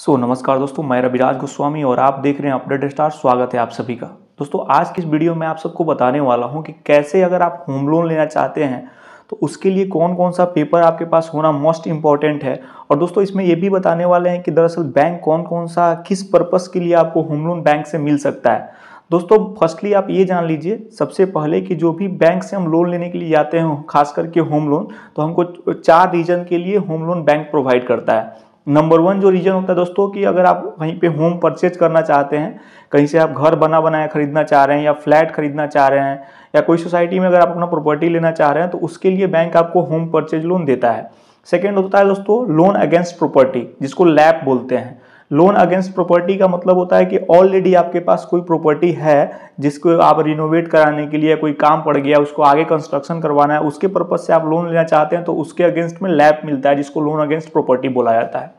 नमस्कार दोस्तों, मैं रविराज गोस्वामी और आप देख रहे हैं अपडेट स्टार। स्वागत है आप सभी का। दोस्तों, आज की इस वीडियो में आप सबको बताने वाला हूं कि कैसे अगर आप होम लोन लेना चाहते हैं तो उसके लिए कौन कौन सा पेपर आपके पास होना मोस्ट इम्पॉर्टेंट है। और दोस्तों, इसमें ये भी बताने वाले हैं कि दरअसल बैंक कौन कौन सा किस पर्पस के लिए आपको होम लोन बैंक से मिल सकता है। दोस्तों, फर्स्टली आप ये जान लीजिए सबसे पहले कि जो भी बैंक से हम लोन लेने के लिए जाते हैं, खास करके होम लोन, तो हमको 4 रीजन के लिए होम लोन बैंक प्रोवाइड करता है। नंबर 1 जो रीजन होता है दोस्तों कि अगर आप कहीं पे होम परचेज करना चाहते हैं, कहीं से आप घर बना बनाया खरीदना चाह रहे हैं या फ्लैट खरीदना चाह रहे हैं या कोई सोसाइटी में अगर आप अपना प्रॉपर्टी लेना चाह रहे हैं तो उसके लिए बैंक आपको होम परचेज लोन देता है। सेकेंड होता है दोस्तों लोन अगेंस्ट प्रॉपर्टी, जिसको लैप बोलते हैं। लोन अगेंस्ट प्रॉपर्टी का मतलब होता है कि ऑलरेडी आपके पास कोई प्रॉपर्टी है जिसको आप रिनोवेट कराने के लिए कोई काम पड़ गया, उसको आगे कंस्ट्रक्शन करवाना है, उसके पर्पज से आप लोन लेना चाहते हैं तो उसके अगेंस्ट में लैप मिलता है, जिसको लोन अगेंस्ट प्रॉपर्टी बोला जाता है।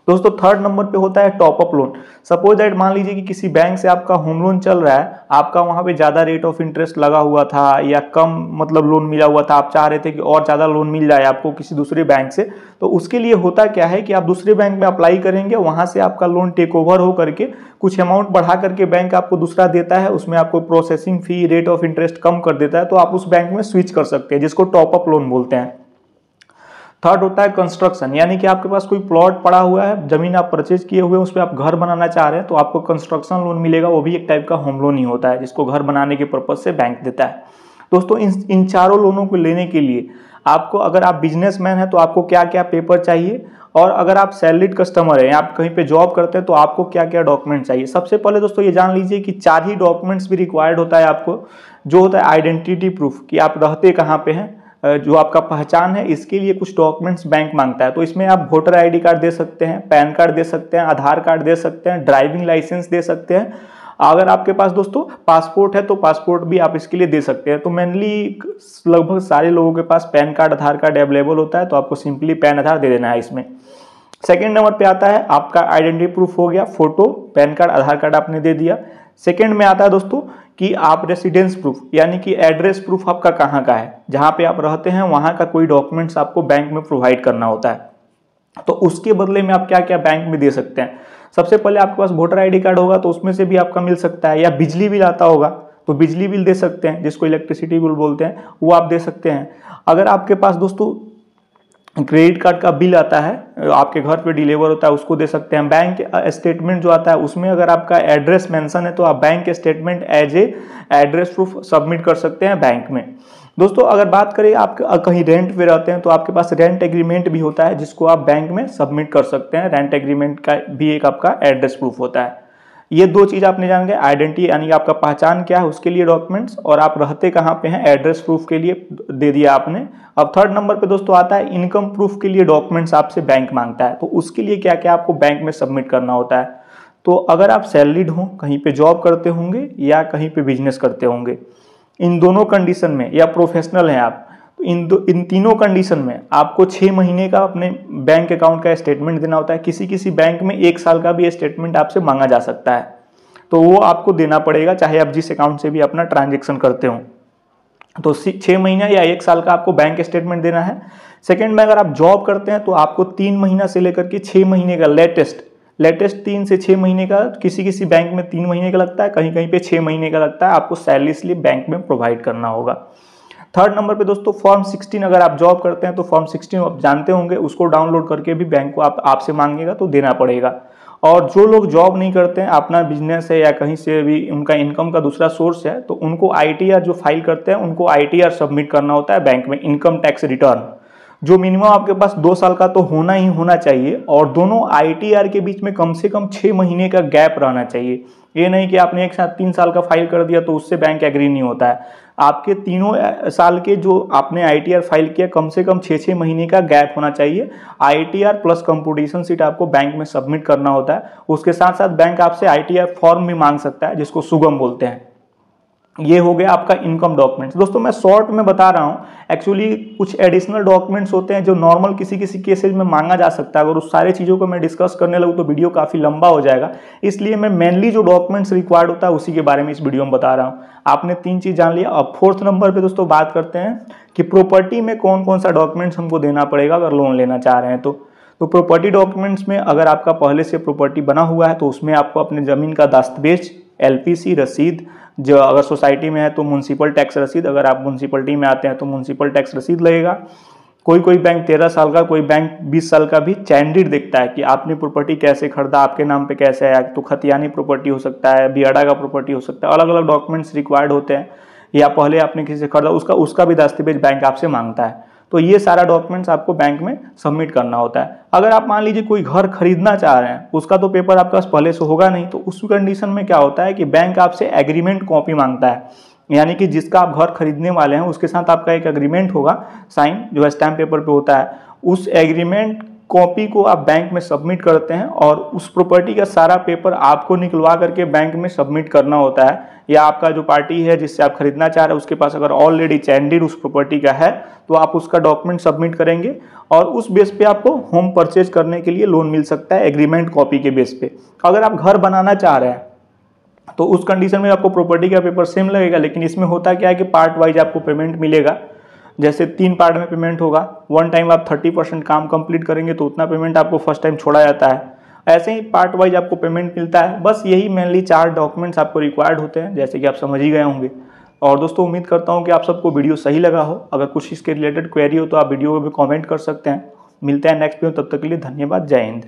दोस्तों, थर्ड नंबर पे होता है top up loan. Suppose that मान लीजिए कि किसी बैंक से आपका होम लोन चल रहा है, आपका वहां पे ज़्यादा रेट ऑफ इंटरेस्ट लगा हुआ था या कम मतलब लोन मिला हुआ था, आप चाह रहे थे कि और ज़्यादा लोन मिल जाए आपको किसी दूसरे बैंक से, तो उसके लिए होता क्या है कि आप दूसरे बैंक में अप्लाई करेंगे, वहां से आपका लोन टेक ओवर हो करके कुछ अमाउंट बढ़ा करके बैंक आपको दूसरा देता है, उसमें आपको processing fee rate of interest कम कर देता है, तो आप उस बैंक में स्विच कर सकते हैं, जिसको टॉप अप लोन बोलते हैं। थर्ड होता है कंस्ट्रक्शन, यानी कि आपके पास कोई प्लॉट पड़ा हुआ है, जमीन आप परचेज किए हुए हैं, उस पर आप घर बनाना चाह रहे हैं तो आपको कंस्ट्रक्शन लोन मिलेगा। वो भी एक टाइप का होम लोन ही होता है, जिसको घर बनाने के पर्पज से बैंक देता है। दोस्तों, इन चारों लोनों को लेने के लिए आपको, अगर आप बिजनेसमैन हैं तो आपको क्या क्या पेपर चाहिए, और अगर आप सैलरीड कस्टमर हैं, आप कहीं पे जॉब करते हैं तो आपको क्या क्या डॉक्यूमेंट चाहिए। सबसे पहले दोस्तों ये जान लीजिए कि 4 ही डॉक्यूमेंट्स भी रिक्वायर्ड होता है आपको। जो होता है आइडेंटिटी प्रूफ, कि आप रहते कहाँ पे हैं, जो आपका पहचान है, इसके लिए कुछ डॉक्यूमेंट्स बैंक मांगता है। तो इसमें आप वोटर आईडी कार्ड दे सकते हैं, पैन कार्ड दे सकते हैं, आधार कार्ड दे सकते हैं, ड्राइविंग लाइसेंस दे सकते हैं। अगर आपके पास दोस्तों पासपोर्ट है तो पासपोर्ट भी आप इसके लिए दे सकते हैं। तो मेनली लगभग सारे लोगों के पास पैन कार्ड आधार कार्ड अवेलेबल होता है, तो आपको सिंपली पैन आधार दे देना है इसमें। सेकेंड नंबर पे आता है आपका आइडेंटिटी प्रूफ, हो गया फोटो, पैन कार्ड, आधार कार्ड आपने दे दिया। सेकेंड में आता है दोस्तों कि आप रेसिडेंस प्रूफ, यानी कि एड्रेस प्रूफ आपका कहाँ का है, जहाँ पे आप रहते हैं वहाँ का कोई डॉक्यूमेंट्स आपको बैंक में प्रोवाइड करना होता है। तो उसके बदले में आप क्या क्या बैंक में दे सकते हैं। सबसे पहले आपके पास वोटर आईडी कार्ड होगा तो उसमें से भी आपका मिल सकता है, या बिजली बिल आता होगा तो बिजली बिल दे सकते हैं, जिसको इलेक्ट्रिसिटी बिल बोलते हैं, वो आप दे सकते हैं। अगर आपके पास दोस्तों क्रेडिट कार्ड का बिल आता है, आपके घर पे डिलीवर होता है, उसको दे सकते हैं। बैंक स्टेटमेंट जो आता है उसमें अगर आपका एड्रेस मेंशन है तो आप bank statement as a address proof submit कर सकते हैं बैंक में। दोस्तों, अगर बात करें आप कहीं रेंट पे रहते हैं तो आपके पास रेंट एग्रीमेंट भी होता है, जिसको आप बैंक में सबमिट कर सकते हैं। रेंट एग्रीमेंट का भी एक आपका एड्रेस प्रूफ होता है। ये 2 चीज आपने जान गए, आइडेंटिटी यानी आपका पहचान क्या है उसके लिए डॉक्यूमेंट्स, और आप रहते कहाँ पे हैं एड्रेस प्रूफ के लिए दे दिया आपने। अब थर्ड नंबर पे दोस्तों आता है इनकम प्रूफ के लिए डॉक्यूमेंट्स आपसे बैंक मांगता है, तो उसके लिए क्या क्या आपको बैंक में सबमिट करना होता है। तो अगर आप सैलरीड हो, कहीं पे जॉब करते होंगे या कहीं पे बिजनेस करते होंगे, इन दोनों कंडीशन में, या प्रोफेशनल हैं आप, तो इन तीनों कंडीशन में आपको 6 महीने का अपने बैंक अकाउंट का स्टेटमेंट देना होता है। किसी किसी बैंक में 1 साल का भी स्टेटमेंट आपसे मांगा जा सकता है, तो वो आपको देना पड़ेगा, चाहे आप जिस अकाउंट से भी अपना ट्रांजेक्शन करते हो। तो 6 महीना या 1 साल का आपको बैंक स्टेटमेंट देना है। सेकेंड में अगर आप जॉब करते हैं तो आपको 3 महीना से लेकर के 6 महीने का लेटेस्ट 3 से 6 महीने का, किसी किसी बैंक में 3 महीने का लगता है, कहीं कहीं पे 6 महीने का लगता है, आपको सैलरी स्लिप बैंक में प्रोवाइड करना होगा। थर्ड नंबर पे दोस्तों फॉर्म 16, अगर आप जॉब करते हैं तो फॉर्म 16 आप जानते होंगे, उसको डाउनलोड करके भी बैंक को आपसे मांगेगा तो देना पड़ेगा। और जो लोग जॉब नहीं करते हैं, अपना बिजनेस है या कहीं से भी उनका इनकम का दूसरा सोर्स है, तो उनको आईटीआर जो फाइल करते हैं उनको आईटीआर सबमिट करना होता है बैंक में, इनकम टैक्स रिटर्न, जो मिनिमम आपके पास 2 साल का तो होना ही होना चाहिए, और दोनों आईटीआर के बीच में कम से कम 6 महीने का गैप रहना चाहिए। ये नहीं कि आपने एक साथ 3 साल का फाइल कर दिया तो उससे बैंक एग्री नहीं होता है। आपके तीनों साल के जो आपने आईटीआर फाइल किया, कम से कम 6-6 महीने का गैप होना चाहिए। आईटीआर प्लस कंप्यूटेशन शीट आपको बैंक में सबमिट करना होता है। उसके साथ साथ बैंक आपसे आईटीआर फॉर्म भी मांग सकता है, जिसको सुगम बोलते हैं। ये हो गया आपका इनकम डॉक्यूमेंट्स। दोस्तों, मैं शॉर्ट में बता रहा हूँ, एक्चुअली कुछ एडिशनल डॉक्यूमेंट्स होते हैं जो नॉर्मल किसी किसी केसेज में मांगा जा सकता है। अगर उस सारी चीज़ों को मैं डिस्कस करने लगूँ तो वीडियो काफ़ी लंबा हो जाएगा, इसलिए मैं मेनली जो डॉक्यूमेंट्स रिक्वायर्ड होता है उसी के बारे में इस वीडियो में बता रहा हूँ। आपने 3 चीज़ जान लिया। अब फोर्थ नंबर पर दोस्तों बात करते हैं कि प्रॉपर्टी में कौन कौन सा डॉक्यूमेंट्स हमको देना पड़ेगा अगर लोन लेना चाह रहे हैं तो। तो प्रॉपर्टी डॉक्यूमेंट्स में अगर आपका पहले से प्रॉपर्टी बना हुआ है तो उसमें आपको अपने ज़मीन का दस्तावेज, एलपीसी रसीद, जो अगर सोसाइटी में है तो म्युनिसिपल टैक्स रसीद, अगर आप म्युनिसिपलिटी में आते हैं तो म्युनिसिपल टैक्स रसीद लगेगा। कोई बैंक 13 साल का, कोई बैंक 20 साल का भी चैंडिड देखता है कि आपने प्रॉपर्टी कैसे खरीदा, आपके नाम पे कैसे आया। तो खतियानी प्रॉपर्टी हो सकता है, बियाडा का प्रॉपर्टी हो सकता है, अलग अलग डॉक्यूमेंट्स रिक्वायर्ड होते हैं। या पहले आपने किसी से खरीदा उसका भी दस्तावेज बैंक आपसे मांगता है। तो ये सारा डॉक्यूमेंट्स आपको बैंक में सबमिट करना होता है। अगर आप मान लीजिए कोई घर खरीदना चाह रहे हैं, उसका तो पेपर आपके पास पहले से होगा नहीं, तो उस कंडीशन में क्या होता है कि बैंक आपसे एग्रीमेंट कॉपी मांगता है। यानी कि जिसका आप घर खरीदने वाले हैं उसके साथ आपका एक एग्रीमेंट होगा साइन, जो स्टैम्प पेपर पे होता है। उस एग्रीमेंट कॉपी को आप बैंक में सबमिट करते हैं और उस प्रॉपर्टी का सारा पेपर आपको निकलवा करके बैंक में सबमिट करना होता है। या आपका जो पार्टी है जिससे आप खरीदना चाह रहे हैं उसके पास अगर ऑलरेडी चैंडिड उस प्रॉपर्टी का है तो आप उसका डॉक्यूमेंट सबमिट करेंगे और उस बेस पे आपको होम परचेज करने के लिए लोन मिल सकता है एग्रीमेंट कॉपी के बेस पे। अगर आप घर बनाना चाह रहे हैं तो उस कंडीशन में आपको प्रॉपर्टी का पेपर सेम लगेगा, लेकिन इसमें होता क्या है कि पार्ट वाइज आपको पेमेंट मिलेगा। जैसे 3 पार्ट में पेमेंट होगा, वन टाइम आप 30% काम कंप्लीट करेंगे तो उतना पेमेंट आपको फर्स्ट टाइम छोड़ा जाता है। ऐसे ही पार्ट वाइज आपको पेमेंट मिलता है। बस यही मेनली 4 डॉक्यूमेंट्स आपको रिक्वायर्ड होते हैं, जैसे कि आप समझ ही गए होंगे। और दोस्तों उम्मीद करता हूँ कि आप सबको वीडियो सही लगा हो। अगर कुछ इसके रिलेटेड क्वेरी हो तो आप वीडियो में कमेंट कर सकते हैं। मिलते हैं नेक्स्ट वीडियो, तब तक के लिए धन्यवाद, जय हिंद।